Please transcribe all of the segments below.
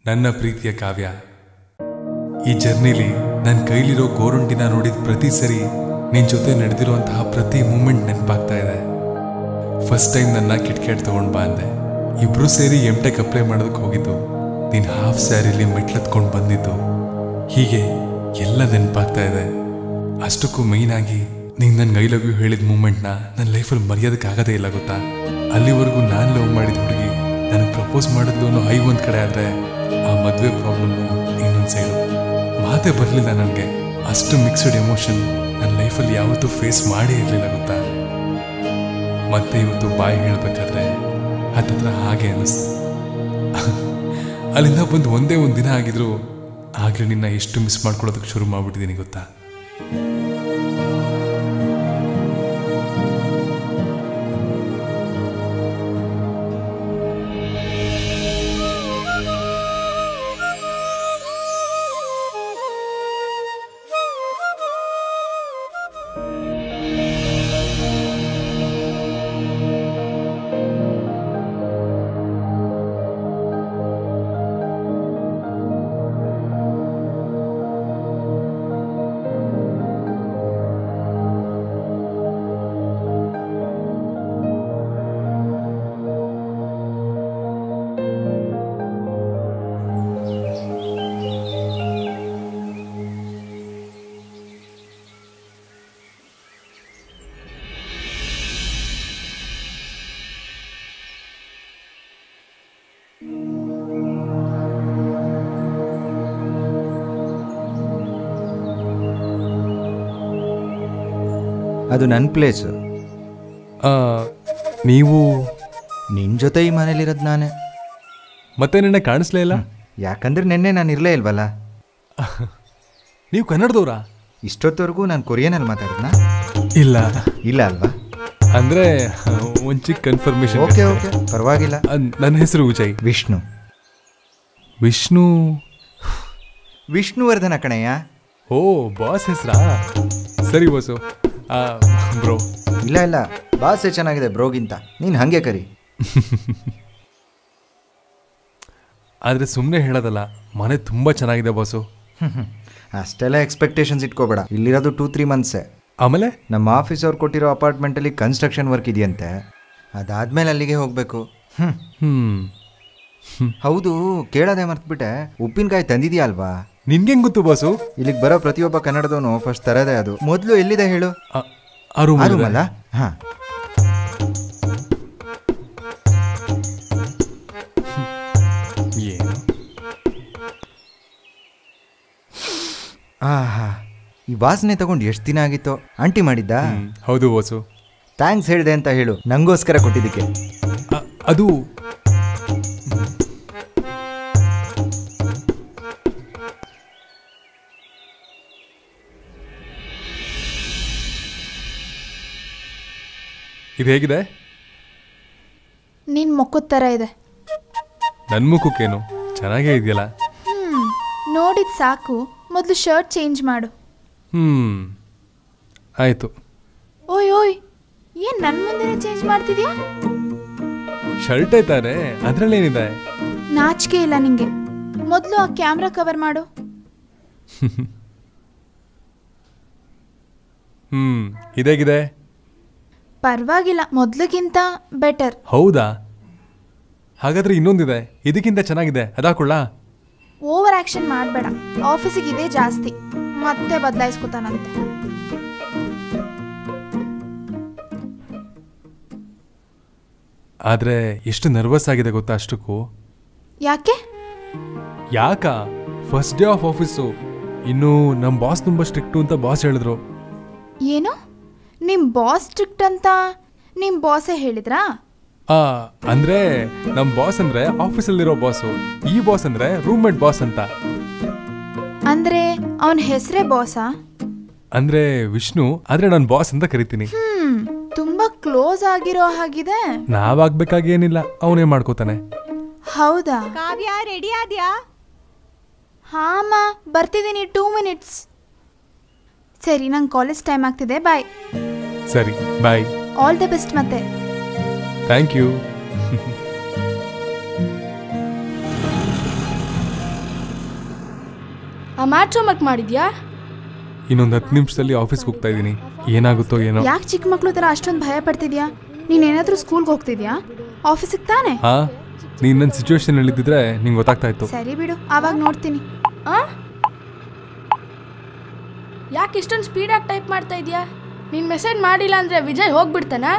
ನನ್ನ ಪ್ರೀತಿಯ ಕಾವ್ಯ, ಈ ಜರ್ನಿಲಿ ನನ್ನ ಕೈಲಿರೋ ಗೋರುಂಟಿನ ನೋಡಿದ ಪ್ರತಿ ಸರಿ ನಿನ್ನ ಜೊತೆ ನಡೆದಿರುವಂತಹ ಪ್ರತಿ ಮೂಮೆಂಟ್ ನೆನಪಾಗ್ತಾ ಇದೆ. ಫಸ್ಟ್ ಟೈಮ್ ನನ್ನ ಕಿಟ್ಕೆಟ್ ತೊಗೊಂಡು ಬಾ ಅಂದೆ. ಇಬ್ರು ಸೇರಿ ಎಮ್ಟೆಕ್ ಅಪ್ಲೈ ಮಾಡೋದಕ್ಕೆ ಹೋಗಿದ್ದು, ನೀನು ಹಾಫ್ ಸ್ಯಾರಿಲಿ ಮೆಟ್ಲತ್ಕೊಂಡು ಬಂದಿದ್ದು, ಹೀಗೆ ಎಲ್ಲ ನೆನಪಾಗ್ತಾ ಇದೆ. ಅಷ್ಟಕ್ಕೂ ಮೇಯ್ನಾಗಿ ನೀನು ನನ್ನ ಐ ಲವ್ ಯು ಹೇಳಿದ ಮೂಮೆಂಟ್ನ ನನ್ನ ಲೈಫಲ್ಲಿ ಮರೆಯೋದಕ್ಕಾಗದೇ ಇಲ್ಲ ಗೊತ್ತಾ. ಅಲ್ಲಿವರೆಗೂ ನಾನು ಲವ್ ಮಾಡಿದ ಹುಡುಗಿ ನನಗೆ ಪ್ರಪೋಸ್ ಮಾಡಿದ್ಲು ಅನ್ನೋ ಐ ಒಂದು ಕಡೆ ಆದರೆ, ಆ ಮದುವೆ ಪ್ರಾಬ್ಲಮ್ಮು ಇನ್ನೊಂದು ಸೈಡು. ಮಾತೇ ಬರಲಿಲ್ಲ ನನಗೆ. ಅಷ್ಟು ಮಿಕ್ಸ್ಡ್ ಎಮೋಷನ್ ನನ್ನ ಲೈಫಲ್ಲಿ ಯಾವತ್ತೂ ಫೇಸ್ ಮಾಡೇ ಇರಲಿಲ್ಲ ಗೊತ್ತಾ. ಮತ್ತೆ ಇವತ್ತು ಬಾಯಿ ಹೇಳಬೇಕಾದ್ರೆ ಹತ್ತತ್ರ ಹಾಗೆ ಅನ್ನಿಸ್ತು. ಅಲ್ಲಿಂದ ಬಂದು ಒಂದೇ ಒಂದು ದಿನ ಆಗಿದ್ರು ಆಗಲೇ ನಿನ್ನ ಎಷ್ಟು ಮಿಸ್ ಮಾಡ್ಕೊಳ್ಳೋದಕ್ಕೆ ಶುರು ಮಾಡಿಬಿಟ್ಟಿದ್ದೀನಿ ಗೊತ್ತಾ. ಅದು ನನ್ನ ಪ್ಲೇಸು. ನೀವು ನಿನ್ನ ಜೊತೆ ಈ ಮನೇಲಿರೋದು ನಾನೇ. ಮತ್ತೆ ನಿನ್ನೆ ಕಾಣಿಸ್ಲೇ ಇಲ್ಲ. ಯಾಕಂದ್ರೆ ನಿನ್ನೆ ನಾನು ಇರಲೇ ಇಲ್ವಲ್ಲ. ನೀವು ಕನ್ನಡದವ್ರಾ? ಇಷ್ಟೊತ್ತವರೆಗೂ ನಾನು ಕೊರಿಯನಲ್ಲಿ ಮಾತಾಡಿದ್ನಾ? ಇಲ್ಲ ಇಲ್ಲ ಅಲ್ವಾ? ಅಂದರೆ ಒಂದು ಚಿಕ್ಕ ಕನ್ಫರ್ಮೇಷನ್. ಓಕೆ ಓಕೆ, ಪರವಾಗಿಲ್ಲ. ನನ್ನ ಹೆಸರು ವಿಜಯ್. ವಿಷ್ಣು. ವಿಷ್ಣು ವಿಷ್ಣುವರ್ಧನ ಕಣಯ್ಯ. ಓ, ಬಾಸ್ ಹೆಸರಾ? ಸರಿ ಬಾಸು. ಬ್ರೋ ಇಲ್ಲ ಇಲ್ಲ, ಬಾಸೇ ಚೆನ್ನಾಗಿದೆ ಬ್ರೋಗಿಂತ. ನೀನು ಹಾಗೆ ಕರಿ. ಆದರೆ ಸುಮ್ಮನೆ ಹೇಳೋದಲ್ಲ, ಮನೆ ತುಂಬ ಚೆನ್ನಾಗಿದೆ ಬಾಸು. ಅಷ್ಟೆಲ್ಲ ಎಕ್ಸ್ಪೆಕ್ಟೇಷನ್ಸ್ ಇಟ್ಕೋಬೇಡ. ಇಲ್ಲಿರೋದು 2-3 ಮಂತ್ಸೇ. ಆಮೇಲೆ ನಮ್ಮ ಆಫೀಸ್ ಅವ್ರು ಕೊಟ್ಟಿರೋ ಅಪಾರ್ಟ್ಮೆಂಟಲ್ಲಿ ಕನ್ಸ್ಟ್ರಕ್ಷನ್ ವರ್ಕ್ ಇದೆಯಂತೆ. ಅದಾದ್ಮೇಲೆ ಅಲ್ಲಿಗೆ ಹೋಗಬೇಕು. ಹೌದು, ಕೇಳೋದೇ ಮರ್ತ್ಬಿಟ್ಟೆ, ಉಪ್ಪಿನಕಾಯಿ ತಂದಿದ್ಯಾ ಅಲ್ವಾ? ನಿನ್ಗೆ ಗೊತ್ತು ಬಾಸು? ಇಲ್ಲಿಗೆ ಬರೋ ಪ್ರತಿಯೊಬ್ಬ ಕನ್ನಡದವನು ಫಸ್ಟ್ ತರದೇ ಅದು. ಮೊದಲು ಎಲ್ಲಿದೆ ಹೇಳು? ಅಲ್ಲ. ಹಾಂ, ಆಹಾ, ಈ ವಾಸನೆ ತಗೊಂಡು ಎಷ್ಟು ದಿನ ಆಗಿತ್ತು? ಆಂಟಿ ಮಾಡಿದ್ದ? ಹೌದು ಬಾಸು. ಥ್ಯಾಂಕ್ಸ್ ಹೇಳಿದೆ ಅಂತ ಹೇಳು, ನಂಗೋಸ್ಕರ ಕೊಟ್ಟಿದ್ದಕ್ಕೆ. ಅದು ಇದು ಹೇಗಿದೆ? ನಿನ್ನ ಮುಖದ ಥರ ಇದೆ. ನನ್ನ ಮುಖಕ್ಕೇನು? ಚೆನ್ನಾಗೇ ಇದೆಯಲ್ಲ. ನೋಡಿದ ಸಾಕು, ಮೊದಲು ಶರ್ಟ್ ಚೇಂಜ್ ಮಾಡು. ಆಯಿತು. ಓಯ್ ಓಯ್, ಏನು ನನ್ನ ಮುಂದೆನೇ ಚೇಂಜ್ ಮಾಡ್ತಿದ್ಯಾ? ಶರ್ಟೇ ತಾನೆ, ಅದರಲ್ಲೇನಿದೆ? ನಾಚಿಕೆ ಇಲ್ಲ ನಿಂಗೆ? ಮೊದಲು ಆ ಕ್ಯಾಮ್ರಾ ಕವರ್ ಮಾಡು. ಇದೇಗಿದೆ? ಪರವಾಗಿಲ್ಲ, ಮೊದಲಿಗಿಂತ ಬೆಟರ್. ಹೌದಾ? ಹಾಗಾದ್ರೆ ಇನ್ನೊಂದಿದೆ, ಇದಕ್ಕಿಂತ ಚೆನ್ನಾಗಿದೆ, ಅದಾಕೊಳ್ಳ? ಓವರ್ ಆಕ್ಷನ್ ಮಾಡಬೇಡ. ಆಫೀಸಿಗೆ ಇದೇ ಜಾಸ್ತಿ, ಮತ್ತೆ ಬದಲಾಯಿಸ್ಕೊತಾನಂತೆ. ಆದರೆ ಎಷ್ಟು ನರ್ವಸ್ ಆಗಿದೆ ಗೊತ್ತಾ ಅಷ್ಟಕ್ಕೂ. ಯಾಕೆ? First day of office. ಇನ್ನು ನಮ್ಮ ಬಾಸ್ ತುಂಬ ಸ್ಟ್ರಿಕ್ಟು ಅಂತ ಬಾಸ್ ಹೇಳಿದ್ರು. ಏನು? ನಿಮ್ಮ ಬಾಸ್ ಸ್ಟ್ರಿಕ್ಟ್ ಅಂತ ನಿಮ್ಮ ಬಾಸೇ ಹೇಳಿದ್ರಾ? ಅಂದರೆ ನಮ್ಮ ಬಾಸ್ ಅಂದರೆ ಆಫೀಸಲ್ಲಿರೋ ಬಾಸು, ಈ ಬಾಸ್ ಅಂದರೆ ರೂಮ್ಮೇಟ್ ಬಾಸ್ ಅಂತ. ಅಂದರೆ ಅವನ ಹೆಸರೇ ಬಾಸಾ? ಅಂದರೆ ವಿಷ್ಣು, ಆದರೆ ನಾನು ಬಾಸ್ ಅಂತ ಕರಿತೀನಿ. ತುಂಬಾ ಕ್ಲೋಸ್ ಆಗಿರೋ ಹಾಗಿದೆ. ನಾವಾಗಬೇಕಾಗಿ ಏನಿಲ್ಲ, ಅವನೇ ಮಾಡ್ಕೋತಾನೆ. ಹೌದಾ? ಕಾವ್ಯ, ರೆಡಿ ಆದ್ಯಾ? ಹಾಂ, ಬರ್ತಿದ್ದೀನಿ, 2 ಮಿನಿಟ್ಸ್. ಸರಿ, ನಂಗೆ ಕಾಲೇಜ್ ಟೈಮ್ ಆಗ್ತಿದೆ, ಬಾಯ್. ಸರಿ, ಬಾಯ್. ಆಲ್ ದ ಬೆಸ್ಟ್ ಮತ್ತೆ. Thank you. ಮ್ಯಾಥ್ಸ್ ಹೋಮ್ವರ್ಕ್ ಮಾಡಿದ್ಯಾ? ಇನ್ನೊಂದು 10 ನಿಮಿಷದಲ್ಲಿ ಆಫೀಸ್ಗೆ ಹೋಗ್ತಾ ಇದ್ದೀನಿ. ಏನಾಗುತ್ತೋ ಏನೋ. ಯಾಕೆ ಚಿಕ್ಕ ಮಕ್ಳು ಥರ ಅಷ್ಟೊಂದು ಭಯ ಪಡ್ತಿದ್ಯಾ? ನೀನೇನಾದರೂ ಸ್ಕೂಲ್ಗೆ ಹೋಗ್ತಿದ್ಯಾ? ಆಫೀಸಿಗೆ ತಾನೆ? ಹಾ, ನೀನು ನನ್ನ ಸಿಚುವೇಶನ್ ಹೇಳಿದ್ದಿದ್ರೆ ನಿಂಗೆ ಗೊತ್ತಾಗ್ತಾ ಇತ್ತು. ಸರಿ ಬಿಡು, ಆವಾಗ ನೋಡ್ತೀನಿ. ಯಾಕೆ ಇಷ್ಟೊಂದು ಸ್ಪೀಡಾಗಿ ಟೈಪ್ ಮಾಡ್ತಾ ಇದೆಯಾ? ನೀನು ಮೆಸೇಜ್ ಮಾಡಿಲ್ಲ ಅಂದರೆ ವಿಜಯ್ ಹೋಗ್ಬಿಡ್ತಾನಾ?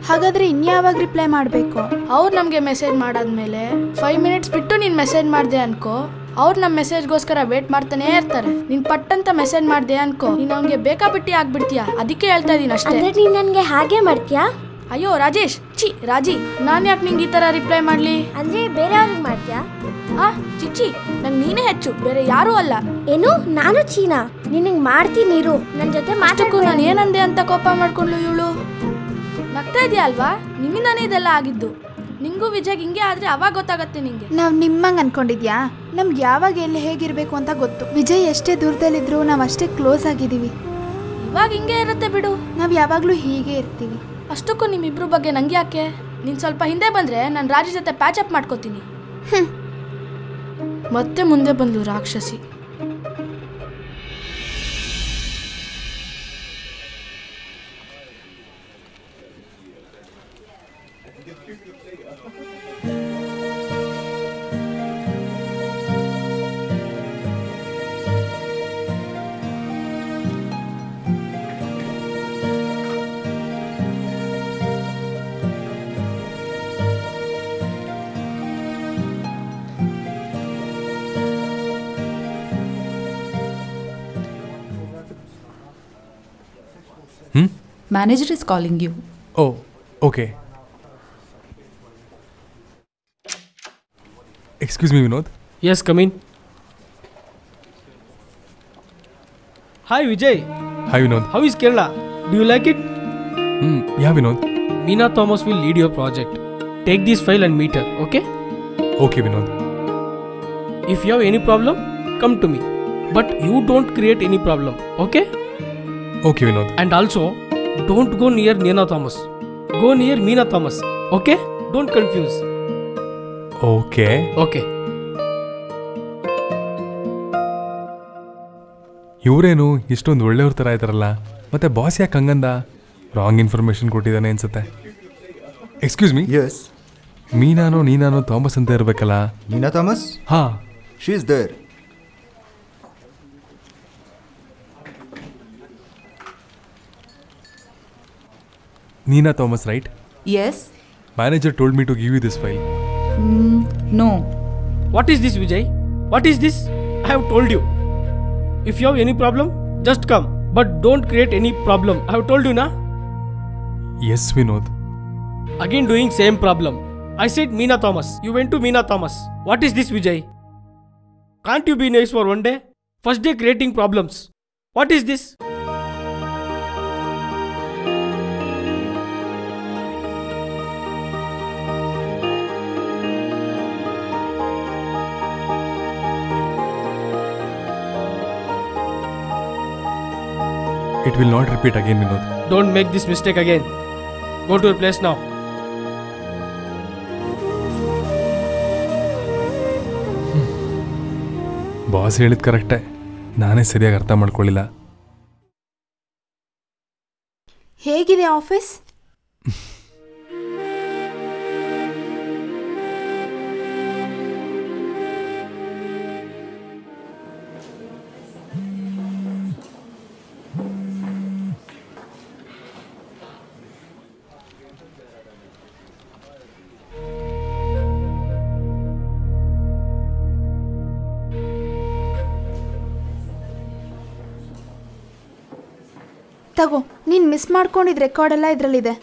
ಹಾಗಾದರೆ ಇನ್ಯಾವಾಗ ರಿಪ್ಲೈ ಮಾಡಬೇಕು? ಅವ್ರು ನಮಗೆ ಮೆಸೇಜ್ ಮಾಡಾದ್ಮೇಲೆ 5 ಮಿನಿಟ್ಸ್ ಬಿಟ್ಟು ನೀನು ಮೆಸೇಜ್ ಮಾಡಿದೆ ಅನ್ಕೋ, ಅವ್ರು ನಮ್ಮ ಮೆಸೇಜ್ಗೋಸ್ಕರ ವೇಟ್ ಮಾಡ್ತಾನೆ ಇರ್ತಾರೆ. ನೀನು ಪಟ್ಟಂತ ಮೆಸೇಜ್ ಮಾಡಿದೆ ಅನ್ಕೋ, ನೀನು ಅವ್ನಿಗೆ ಬೇಕಾಬಿಟ್ಟಿ ಆಗ್ಬಿಡ್ತೀಯಾ. ಅದಕ್ಕೆ ಹೇಳ್ತಾ ಇದ್ದೀನಿ ಅಷ್ಟೇ. ನೀನು ನನಗೆ ಹಾಗೆ ಮಾಡ್ತೀಯಾ? ಅಯ್ಯೋ ರಾಜೇಶ್, ರಾಜಿ, ನಾನು ಯಾಕೆ ನಿಂಗೆ ಈ ಥರ ರಿಪ್ಲೈ ಮಾಡಲಿ? ಅಂದರೆ ಬೇರೆಯವ್ರಿಗೆ ಮಾಡ್ತೀಯಾ? ಚಿಚ್ಚಿ, ನಂಗೆ ನೀನೇ ಹೆಚ್ಚು, ಬೇರೆ ಯಾರೂ ಅಲ್ಲ. ಏನು? ನಾನು ಚೀನಾ ನಿನಗೆ ಮಾಡ್ತೀನಿ ಇರು, ನನ್ನ ಜೊತೆ ಮಾತಕ್ಕೂ ನಾನು ಏನಂದೆ ಅಂತ ಕೋಪ ಮಾಡ್ಕೊಂಡ್ಲು ಇವಳು. ನಗ್ತಾ ಇದೆಯಾ ಅಲ್ವಾ? ನಿಮ್ಮಿಂದಾನೇ ಇದೆಲ್ಲ ಆಗಿದ್ದು. ನಿಂಗೂ ವಿಜಯ್ ಹಿಂಗೆ ಆದರೆ ಅವಾಗ ಗೊತ್ತಾಗತ್ತೆ ನಿಂಗೆ. ನಾವು ನಿಮ್ಮಂಗೆ ಅನ್ಕೊಂಡಿದ್ಯಾ? ನಮ್ಗೆ ಯಾವಾಗ ಎಲ್ಲಿ ಹೇಗಿರಬೇಕು ಅಂತ ಗೊತ್ತು. ವಿಜಯ್ ಎಷ್ಟೇ ದೂರದಲ್ಲಿದ್ರು ನಾವು ಅಷ್ಟೇ ಕ್ಲೋಸ್ ಆಗಿದ್ದೀವಿ. ಇವಾಗ ಹಿಂಗೆ ಇರುತ್ತೆ ಬಿಡು, ನಾವು ಯಾವಾಗಲೂ ಹೀಗೆ ಇರ್ತೀವಿ. ಅಷ್ಟಕ್ಕೂ ನಿಮ್ಮಿಬ್ರು ಬಗ್ಗೆ ನಂಗೆ ಯಾಕೆ? ನೀನು ಸ್ವಲ್ಪ ಹಿಂದೆ ಬಂದರೆ ನಾನು ರಾಜಿ ಜೊತೆ ಪ್ಯಾಚಪ್ ಮಾಡ್ಕೋತೀನಿ. ಮತ್ತೆ ಮುಂದೆ ಬಂದು ರಾಕ್ಷಸಿ. Manager is calling you. Oh, okay. Excuse me, Vinod. Yes, come in. Hi, Vijay. Hi, Vinod. How is Kerala? Do you like it? Yeah, Vinod. Meena Thomas will lead your project. Take this file and meet her, okay? Okay, Vinod. If you have any problem, come to me. But you don't create any problem, okay? Okay, Vinod. And also, don't go near Meena Thomas. Go near Meena Thomas, okay? Don't confuse. Okay. Okay. ಇವರೇನು ಇಷ್ಟೊಂದು ಒಳ್ಳೆಯವ್ರ ಥರ ಇದ್ದಾರಲ್ಲ, ಮತ್ತೆ boss ಯಾಕೆ ಹಂಗಂದ? Wrong information ಕೊಟ್ಟಿದ್ದಾನೆ ಅನ್ಸುತ್ತೆ. Excuse me. Yes. ನೀನಾನೋ Thomas ಅಂತ ಇರಬೇಕಲ್ಲ? ಮೀನಾ ಥಾಮಸ್? ಹಾ, she is there. Meena Thomas, right? Yes. Manager told me to give you this file. No. What is this, Vijay? What is this? I have told you. If you have any problem, just come. But don't create any problem. I have told you, na? Yes, Vinod. Again doing same problem. I said Meena Thomas. You went to Meena Thomas. What is this, Vijay? Can't you be nice for one day? First day creating problems. What is this? It will not repeat again, Vinod. Don't make this mistake again. Go to your place now. Boss ಹೇಳಿದ್ ಕರೆಕ್ಟೇ, ನಾನೇ ಸರಿಯಾಗಿ ಅರ್ಥ ಮಾಡ್ಕೊಳ್ಳಿಲ್ಲ. ಹೇಗಿದೆ office? ತಗೋ, ನೀನು miss ಮಾಡ್ಕೊಂಡಿದ್ದ record ಎಲ್ಲ ಇದರಲ್ಲಿದೆ.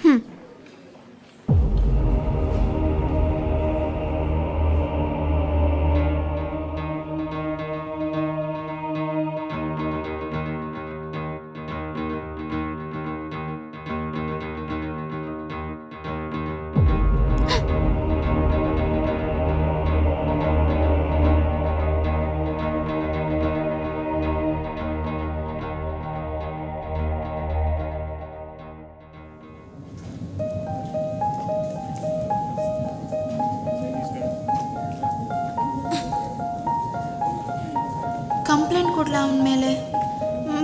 ಮಾಡ್ಬಿಡ್ಲಾ ಅವನ ಮೇಲೆ?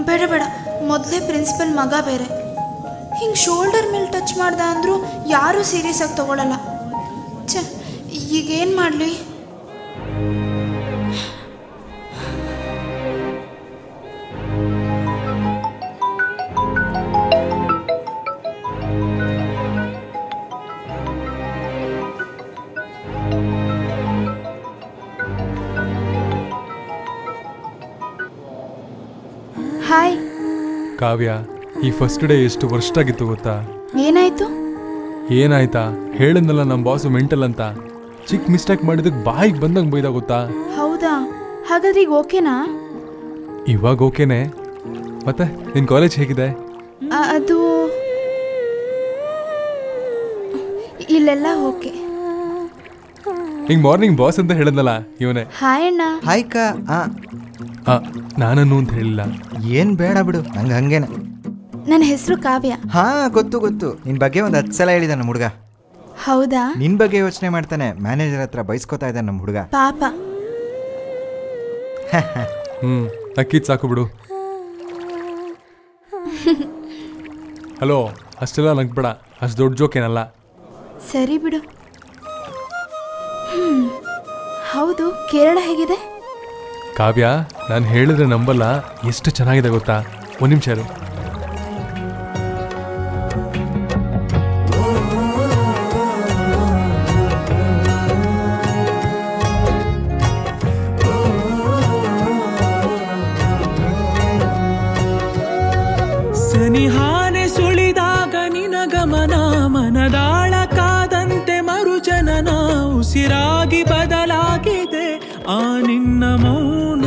ಬೇಡ ಬೇಡ, ಮೊದಲೇ ಪ್ರಿನ್ಸಿಪಲ್ ಮಗ ಬೇರೆ. ಹಿಂಗೆ ಶೋಲ್ಡರ್ ಮೇಲೆ ಟಚ್ ಮಾಡ್ದ ಅಂದರೂ ಯಾರೂ ಸೀರಿಯಸ್ ಆಗಿ ತಗೊಳ್ಳಲ್ಲ. ಛೆ, ಈಗೇನು ಮಾಡಲಿ? ಹಾಯ್ ಕಾವ್ಯ, ಈ ಫಸ್ಟ್ ಡೇ ಎಷ್ಟು ವರ್ಸ್ಟ್ ಆಗಿತ್ತು ಗೊತ್ತಾ? ಏನಾಯ್ತು? ಏನಾಯ್ತಾ? ಹೇಳಿದ್ನಲ್ಲ ನಮ್ಮ ಬಾಸು ಮೆಂಟಲ್ ಅಂತ. ಚಿಕ್ಕ ಮಿಸ್ಟೇಕ್ ಮಾಡಿದಕ್ಕೆ ಬಾಯಿಗೆ ಬಂದಂಗೆ ಬೈದ ಗೊತ್ತಾ? ಹೌದಾ? ಹಾಗಾದ್ರೆ ಈಗ ಓಕೆನಾ? ಇವಾಗ ಓಕೆನೆ. ಮತ್ತೆ ನಿನ್ನ ಕಾಲೇಜ್ ಹೇಗಿದೆ? ಅದು ಇಲ್ಲೆಲ್ಲ ಓಕೆ. ಈಗ ಮಾರ್ನಿಂಗ್ ಬಾಸ್ ಅಂತ ಹೇಳಿದ್ನಲ್ಲ ಇವನೇ. ಹಾಯ್ ಅಣ್ಣ. ಹಾಯ್ ಕಾ. ನಾನನ್ನು ಅಂತ ಹೇಳಿಲ್ಲ. ಏನ್ ಬೇಡ ಬಿಡು, ನಂಗೆ ಹಂಗೇನೆ. ನನ್ನ ಹೆಸರು ಕಾವ್ಯ. ಹಾ ಗೊತ್ತು ಗೊತ್ತು, ನಿನ್ ಬಗ್ಗೆ ಒಂದು 10 ಸಲ ಹೇಳಿದ ನಮ್ಮ ಹುಡುಗ. ಹೌದಾ? ನಿನ್ ಬಗ್ಗೆ ಯೋಚನೆ ಮಾಡ್ತಾನೆ, ಮ್ಯಾನೇಜರ್ ಹತ್ರ ಬೈಸ್ಕೊತಾ ಇದ್ದಾನೆ ನಮ್ಮ ಹುಡುಗ. ಪಾಪ. ಅಕ್ಕಿದ್ ಸಾಕು ಬಿಡು. ಹಲೋ, ಅಷ್ಟೆಲ್ಲ ನಗ್ಬೇಡ, ಅಷ್ಟು ದೊಡ್ಡ ಜೋಕೇನಲ್ಲ. ಸರಿ ಬಿಡು. ಹೌದು, ಕೇರಳ ಹೇಗಿದೆ? ಕಾವ್ಯ, ನಾನು ಹೇಳಿದ್ರೆ ನಂಬಲ್ಲ, ಎಷ್ಟು ಚೆನ್ನಾಗಿದೆ ಗೊತ್ತಾ? ಒಂದು ನಿಮಿಷ ಇರು. ಸನಿಹಾನೆ ಸುಳಿದಾಗ ನಿನಗಮನ, ಮನದಾಳ ಕಾದಂತೆ ಮರುಜನನ, ಉಸಿರಾಗಿ ಬದಲಾಗಿದೆ ಆ ನಿನ್ನ ಮೌನ.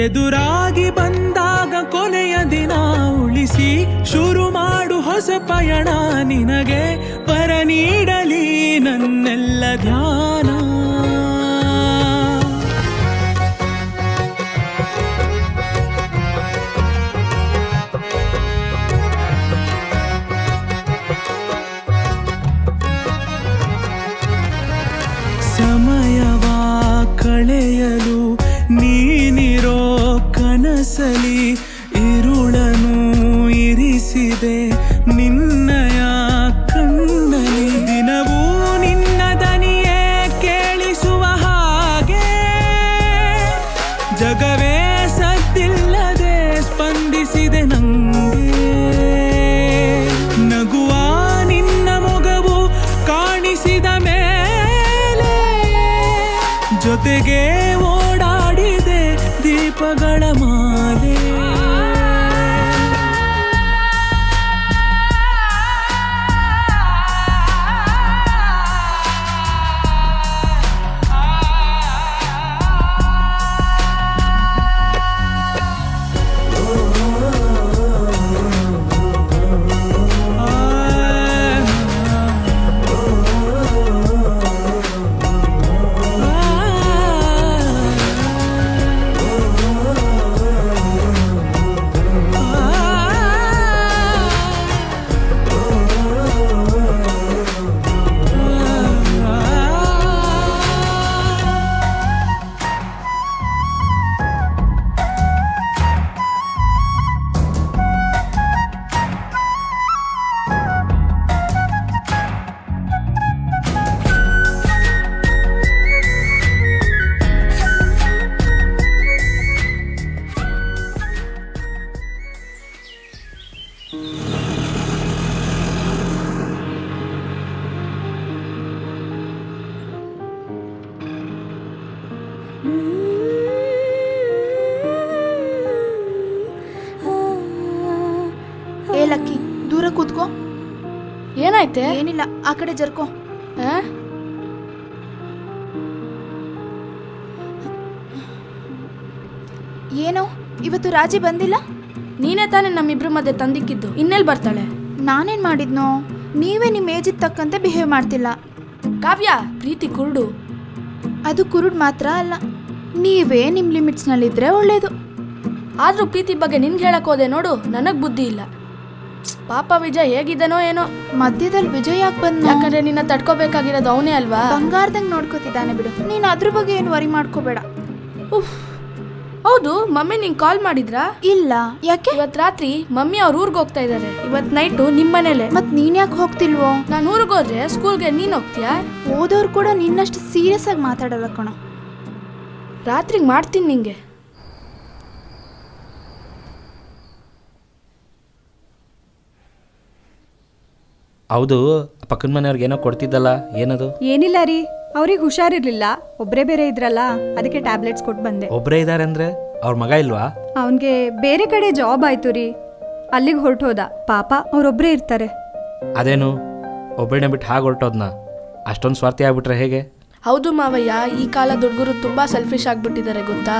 ಎದುರಾಗಿ ಬಂದಾಗ ಕೊನೆಯ ದಿನ ಉಳಿಸಿ ಶುರು ಮಾಡು ಹೊಸ ಪಯಣ. ನಿನಗೆ ವರ ನೀಡಲಿ ನನ್ನೆಲ್ಲ ಧ್ಯಾನ. ಸಮಯವ ಕಳೆಯಲು ನೀನಿರೋ ಕನಸಲಿ ಇರುಳನು ಇರಿಸಿದೆ ನಿನ್ನಯ ಕಣ್ಣಲಿ. ದಿನವೂ ನಿನ್ನ ದನಿಯೇ ಕೇಳಿಸುವ ಹಾಗೆ, ಜಗವೇ ಸದ್ದಿಲ್ಲದೆ ಸ್ಪಂದಿಸಿದೆ ನಂಗೆ. ನಗುವ ನಿನ್ನ ಮೊಗವು ಕಾಣಿಸಿದ ಮೇಲೆ, ಜೊತೆಗೆ ಓಡಾಡಿದೆ ದೀಪಗಳ ಮಾಲೆ. ಏ ಲಕ್ಕಿ, ದೂರ ಕೂತ್ಕೋ. ಏನಾಯ್ತೆ? ಏನಿಲ್ಲ, ಆ ಕಡೆ ಜರ್ಕೋ. ಏನೋ ಇವತ್ತು ರಾಜಿ ಬಂದಿಲ್ಲ? ನೀನೇ ತಾನೇ ನಮ್ಮಿಬ್ರು ಮಧ್ಯೆ ತಂದಿಕ್ಕಿದ್ದು, ಇನ್ನೆಲ್ಲಿ ಬರ್ತಾಳೆ? ನಾನೇನ್ ಮಾಡಿದ್ನೋ? ನೀವೇ ನಿಮ್ಮ ಏಜಿಗೆ ತಕ್ಕಂತೆ ಬಿಹೇವ್ ಮಾಡ್ತಿಲ್ಲ. ಕಾವ್ಯ, ಪ್ರೀತಿ ಕುರುಡು. ಅದು ಕುರುಡು ಮಾತ್ರ ಅಲ್ಲ, ನೀವೇ ನಿಮ್ಮ ಲಿಮಿಟ್ಸ್ನಲ್ಲಿದ್ರೆ ಒಳ್ಳೇದು. ಆದ್ರೂ ಪ್ರೀತಿ ಬಗ್ಗೆ ನಿನ್ಗೆ ಹೇಳಕ್ ಹೋದೆ ನೋಡು, ನನಗ್ ಬುದ್ಧಿ ಇಲ್ಲ. ಪಾಪ ವಿಜಯ್ ಹೇಗಿದ್ದಾನೋ ಏನೋ. ಮಧ್ಯದಲ್ಲಿ ವಿಜಯ್ ಯಾಕೆ ಬಂದ? ಯಾಕಂದ್ರೆ ನಿನ್ನ ತಡ್ಕೋಬೇಕಾಗಿರೋದು ಅವನೇ ಅಲ್ವಾ? ಬಂಗಾರದಂಗ್ ನೋಡ್ಕೋತಿದ್ದಾನೆ ಬಿಡು, ನೀನು ಅದ್ರ ಬಗ್ಗೆ ಏನು ವರಿ ಮಾಡ್ಕೋಬೇಡ. ಹೌದು, ಮಮ್ಮಿ ನಿಂಗೆ ಕಾಲ್ ಮಾಡಿದ್ರಾ? ಇಲ್ಲ, ಯಾಕೆ? ಇವತ್ತು ರಾತ್ರಿ ಮಮ್ಮಿ ಅವ್ರ ಊರಿಗೆ ಹೋಗ್ತಾ ಇದ್ದಾರೆ. ಇವತ್ತು ನೈಟು ನಿಮ್ಮ ಮನೇಲೆ. ಮತ್ ನೀನ್ ಯಾಕೆ ಹೋಗ್ತಿಲ್ವೋ? ನಾನು ಊರಿಗೆ ಹೋದ್ರೆ ಸ್ಕೂಲ್ಗೆ ನೀನ್ ಹೋಗ್ತೀಯಾ? ಓದೋರು ಕೂಡ ನಿನ್ನಷ್ಟು ಸೀರಿಯಸ್ ಆಗಿ ಮಾತಾಡಲ್ಲ ಕಣೋ. ರಾತ್ರಿಗೆ ಮಾಡ್ತೀನಿ ನಿಂಗೆ. ಹೌದು, ಪಕ್ಕದ ಮನೆಯವ್ರಿಗೆ ಏನೋ ಕೊಡ್ತಿದ್ದಲ್ಲ, ಏನದು? ಏನಿಲ್ಲ ರೀ, ಅವ್ರಿಗೆ ಹುಷಾರಿರ್ಲಿಲ್ಲ, ಒಬ್ಬರೇ ಬೇರೆ ಇದ್ರಲ್ಲ, ಅದಕ್ಕೆ ಟ್ಯಾಬ್ಲೆಟ್ಸ್ ಕೊಟ್ಟು ಬಂದೆ. ಒಬ್ಬರೇ ಇದ್ದಾರೆ ಅಂದ್ರೆ ಅವ್ರ ಮಗ ಇಲ್ವಾ? ಅವನಿಗೆ ಬೇರೆ ಕಡೆ ಜಾಬ್ ಆಯ್ತು ರೀ, ಅಲ್ಲಿಗೆ ಹೊರಟೋದ. ಪಾಪ ಅವ್ರೊಬ್ಬರೇ ಇರ್ತಾರೆ. ಅದೇನು ಒಬ್ಬರನ್ನೇ ಬಿಟ್ಟು ಹಾಗೆ ಹೊರಟೋದ್ನ? ಅಷ್ಟೊಂದು ಸ್ವಾರ್ಥಿ ಆಗ್ಬಿಟ್ರೆ ಹೇಗೆ? ಹೌದು ಮಾವಯ್ಯ, ಈ ಕಾಲದ ಹುಡುಗರು ತುಂಬಾ ಸೆಲ್ಫಿಶ್ ಆಗ್ಬಿಟ್ಟಿದ್ದಾರೆ ಗೊತ್ತಾ.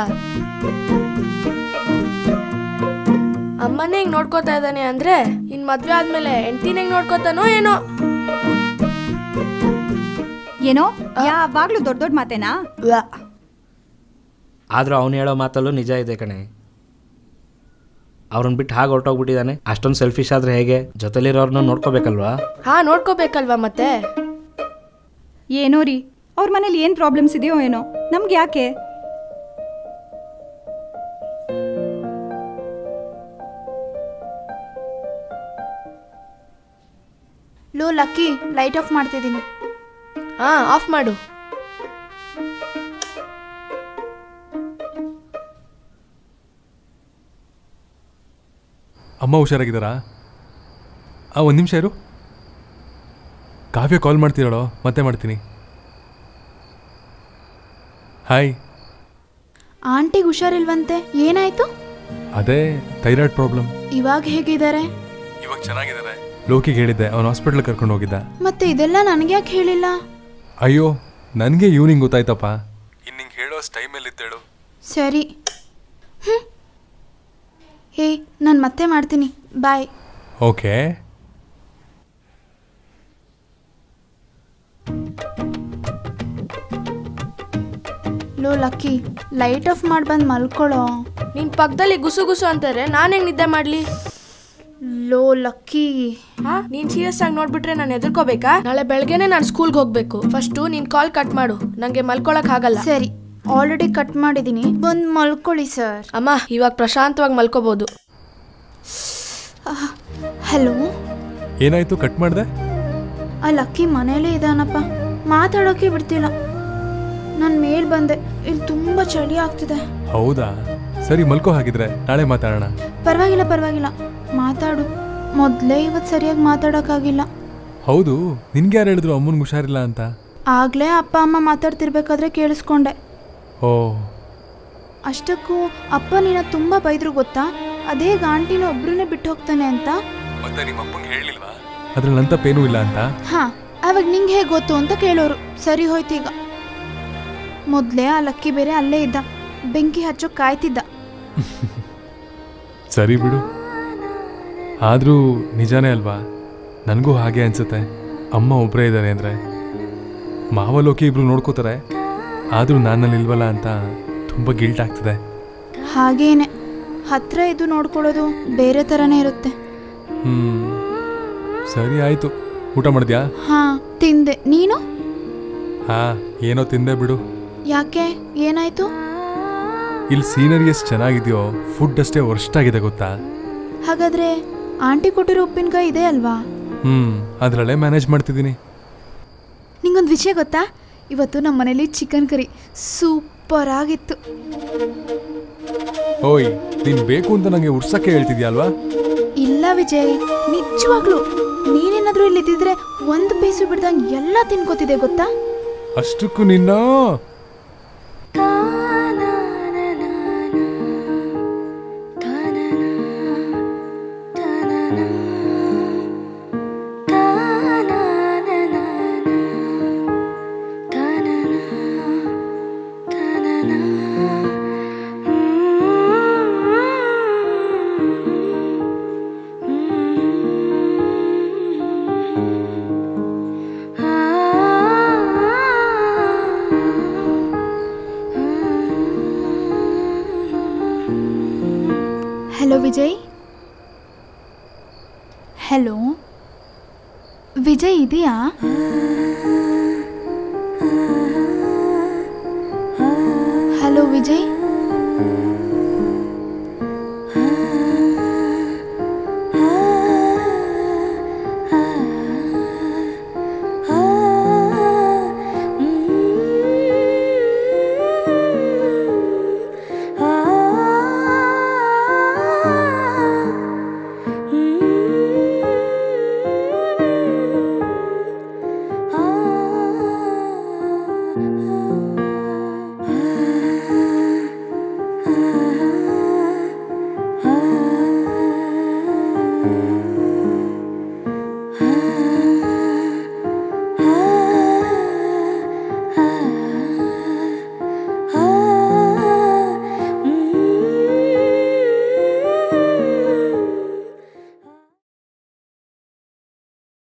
ಅಮ್ಮನೇ ಹಿಂಗ್ ನೋಡ್ಕೋತಾ ಇದ್ದಾನೆ ಅಂದ್ರೆ ಇನ್ ಮದ್ವೆ ಆದ್ಮೇಲೆ ಹೆಂಡತಿನ ಹೆಂಗ್ ನೋಡ್ಕೋತಾನೋ ಏನೋ. ಏನೋ ಯಾವಾಗ್ಲೂ ದೊಡ್ಡ ದೊಡ್ಡ ಮಾತೇನಾ? ಆದ್ರೂ ಅವನು ಹೇಳೋ ಮಾತಲ್ಲೂ ನಿಜ ಇದೆ ಕಣೆ. ಅವ್ರನ್ನ ಬಿಟ್ಟು ಹಾಗೆ ಹೊರಟೋಗ್ಬಿಟ್ಟಿದ್ದಾನೆ. ಅಷ್ಟೊಂದು ಸೆಲ್ಫಿಶ್ ಆದ್ರೆ ಹೇಗೆ? ಜೊತೆಲಿರೋರ್ನ ನೋಡ್ಕೋಬೇಕಲ್ವಾ? ಹಾ, ನೋಡ್ಕೋಬೇಕಲ್ವಾ ಮತ್ತೆ. ಏನೋ ರೀ, ಅವ್ರ ಮನೇಲಿ ಏನು ಪ್ರಾಬ್ಲಮ್ಸ್ ಇದೆಯೋ ಏನೋ, ನಮ್ಗೆ ಯಾಕೆ? ಲೋ ಲಕ್ಕಿ, ಲೈಟ್ ಆಫ್ ಮಾಡ್ತಿದ್ದೀನಿ. ಹಾ, ಆಫ್ ಮಾಡು. ಅಮ್ಮ ಹುಷಾರಾಗಿದ್ದಾರಾ? ಒಂದು ನಿಮಿಷ ಇರು. ಕಾವ್ಯ ಕಾಲ್ ಮಾಡ್ತೀರಾಳೋ? ಮತ್ತೆ ಮಾಡ್ತೀನಿ. ಹಾಯ್. ಆಂಟಿಗೆ ಹುಷಾರಿಲ್ವಂತೆ, ಏನಾಯ್ತು? ಅದೇ ಥೈರಾಯ್ಡ್ ಪ್ರಾಬ್ಲಮ್. ಇವಾಗ ಹೇಗಿದ್ದಾರೆ? ಇವಾಗ ಚೆನ್ನಾಗಿದ್ದಾರೆ. ಲೋಕಿಗೆ ಹೇಳಿದ್ದೆ, ಅವನು ಹಾಸ್ಪಿಟ್ಲ್ ಕರ್ಕೊಂಡು ಹೋಗಿದ್ದ. ಮತ್ತೆ ಇದೆಲ್ಲ ನನಗೆ ಯಾಕೆ ಹೇಳಿಲ್ಲ? ಅಯ್ಯೋ, ನನಗೆ ಈವ್ನಿಂಗ್ ಗೊತ್ತಾಯ್ತಪ್ಪ. ಇನ್ನು ನಿಂಗೆ ಹೇಳೋ ಟೈಮಲ್ಲಿ ಇದ್ದೇಳು. ಸರಿ. ಹೇ, ನಾನು ಮತ್ತೆ ಮಾಡ್ತೀನಿ. ಬಾಯ್. ಓಕೆ. ಲೋ ಲಕ್ಕಿ, ಲೈಟ್ ಆಫ್ ಮಾಡಿ ಬಂದು ಮಲ್ಕೊಳ್ಳೋ. ನಿನ್ ಪಕ್ಕದಲ್ಲಿ ಗುಸು ಗುಸು ಅಂತಾರೆ, ನಾನು ಹೆಂಗ್ ನಿದ್ದೆ ಮಾಡ್ಲಿ? Low lucky. ಹಾ, ನೀನ್ ಸೀರಿಯಸ್ ಆಗಿ ನೋಡ್ಬಿಟ್ರೆ ನಾನು ಎದುರ್ಕೋಬೇಕಾ? ನಾಳೆ ಬೆಳಗ್ಗೆನೆ ನಾನು ಸ್ಕೂಲ್ಗೆ ಹೋಗ್ಬೇಕು. ಫಸ್ಟು ನೀನ್ ಕಾಲ್ ಕಟ್ ಮಾಡು, ನಂಗೆ ಮಲ್ಕೊಳಕ್ ಆಗಲ್ಲ. ಸರಿ, ಆಲ್ರೆಡಿ ಕಟ್ ಮಾಡಿದ್ದೀನಿ, ಬಂದು ಮಲ್ಕೊಳ್ಳಿ ಸರ್. ಅಮ್ಮ, ಇವಾಗ ಪ್ರಶಾಂತವಾಗಿ ಮಲ್ಕೋಬಹುದು. ಹಲೋ. ಏನಾಯ್ತು, ಕಟ್ ಮಾಡಿದೆ? ಆ ಲಕ್ಕಿ ಮನೇಲೇ ಇದಾನಪ್ಪ, ಮಾತಾಡೋಕೆ ಬಿಡ್ತಿಲ್ಲ. ನಾನು ಮೇಲ್ ಬಂದೆ, ಇಲ್ಲಿ ತುಂಬಾ ಚಳಿ ಆಗ್ತಿದೆ. ಹೌದಾ? ಸರಿ, ಮಲ್ಕೋ. ಹಾಗಿದ್ರೆ ನಾಳೆ ಮಾತಾಡೋಣ. ಪರವಾಗಿಲ್ಲ ಪರವಾಗಿಲ್ಲ, ಮಾತಾಡು. ಮೊದಲೇ ಇವತ್ತು ಸರಿಯಾಗಿ ಮಾತಾಡೋಕ್ಕಾಗಿಲ್ಲ. ಹೌದು, ನಿನ್ಗೆ ಯಾರು ಹೇಳಿದ್ರು ಅಮ್ಮನಿಗೆ ಹುಷಾರಿಲ್ಲ ಅಂತ? ಆಗ್ಲೇ ಅಪ್ಪ ಅಮ್ಮ ಮಾತಾಡ್ತಿರ್ಬೇಕಾದ್ರೆ ಕೇಳಿಸ್ಕೊಂಡೆ. ಓ. ಅಷ್ಟಕ್ಕೂ ಅಪ್ಪ ನಿನ್ನ ತುಂಬಾ ಬೈದ್ರು ಗೊತ್ತಾ? ಅದೇ ಆಂಟಿನ ಒಬ್ರನ್ನೇ ಬಿಟ್ಟು ಹೋಗ್ತಾನೆ ಅಂತ. ಮತ್ತೆ ನಿಮ್ಮ ಅಪ್ಪಂಗೆ ಹೇಳಿಲ್ವಾ ಅದ್ರಲ್ಲಿ ನನ್ನ ತಪ್ಪೇನೂ ಇಲ್ಲ ಅಂತ? ಹಾ, ಅವಾಗ ನಿಂಗೆ ಹೇಗೆ ಗೊತ್ತು ಅಂತ ಕೇಳೋರು. ಸರಿ ಹೋಯ್ತು ಈಗ. ಮೊದಲೇ ಆ ಲಕ್ಕಿ ಬೇರೆ ಅಲ್ಲೇ ಇದ್ದ, ಬೆಂಕಿ ಹಚ್ಚೋಕ್ ಕಾಯ್ತಿದ್ದ. ಸರಿ ಬಿಡು. ಆದರೂ ನಿಜಾನೇ ಅಲ್ವಾ, ನನಗೂ ಹಾಗೆ ಅನ್ಸುತ್ತೆ. ಅಮ್ಮ ಒಬ್ಬರೇ ಇದ್ದಾರೆ ಅಂದರೆ ಮಾವ ಲೋಕಿ ಇಬ್ರು ನೋಡ್ಕೋತಾರೆ, ಆದರೂ ನಾನಲ್ಲಿ ಇಲ್ವಲ್ಲ ಅಂತ ತುಂಬ ಗಿಲ್ಟ್ ಆಗ್ತದೆ. ಹಾಗೇನೆ, ಹತ್ರ ಇದ್ದು ನೋಡ್ಕೊಳ್ಳೋದು ಬೇರೆ ಥರನೇ ಇರುತ್ತೆ. ಸರಿ ಆಯಿತು. ಊಟ ಮಾಡಿದ್ಯಾ? ಹಾಂ, ತಿಂದೆ. ನೀನು? ಹಾಂ, ಏನೋ ತಿಂದೆ ಬಿಡು. ಯಾಕೆ, ಏನಾಯ್ತು? ಇಲ್ಲಿ ಸೀನರಿ ಎಷ್ಟು ಚೆನ್ನಾಗಿದೆಯೋ, ಫುಡ್ ಅಷ್ಟೇ ವರ್ಸ್ಟ್ ಆಗಿದೆ ಗೊತ್ತಾ? ಹಾಗಾದ್ರೆ ಆಂಟಿ ಕೊಟ್ಟಿರೋ ಉಪ್ಪಿನಕಾಯಿ ಇದೆ ಅಲ್ವಾ? ಅದರಲ್ಲೇ ಮ್ಯಾನೇಜ್ ಮಾಡ್ತಿದ್ದೀನಿ. ನಿಂಗೊಂದು ವಿಷಯ ಗೊತ್ತಾ? ಇವತ್ತು ನಮ್ಮ ಮನೇಲಿ ಚಿಕನ್ ಕರಿ ಸೂಪರ್ ಆಗಿತ್ತು. ಓಯ್, ನೀನು ಬೇಕು ಅಂತ ನನಗೆ ಉರ್ಸಕ್ಕೆ ಹೇಳ್ತಿದ್ಯಾ ಅಲ್ವಾ? ಇಲ್ಲ ವಿಜಯ್, ನಿಜವಾಗ್ಲು ನೀನೇನಾದ್ರೂ ಇಲ್ಲಿದ್ದಿದ್ರೆ ಒಂದು ಪೀಸು ಬಿಡ್ದಂಗೆ ಎಲ್ಲ ತಿನ್ಕೋತಿದೆ ಗೊತ್ತಾ? ಅಷ್ಟಕ್ಕೂ ನಿನ್ನ ಹಲೋ ವಿಜಯ್. ಹಲೋ ವಿಜಯ್, ಇದೆಯಾ? ಹಲೋ ವಿಜಯ್.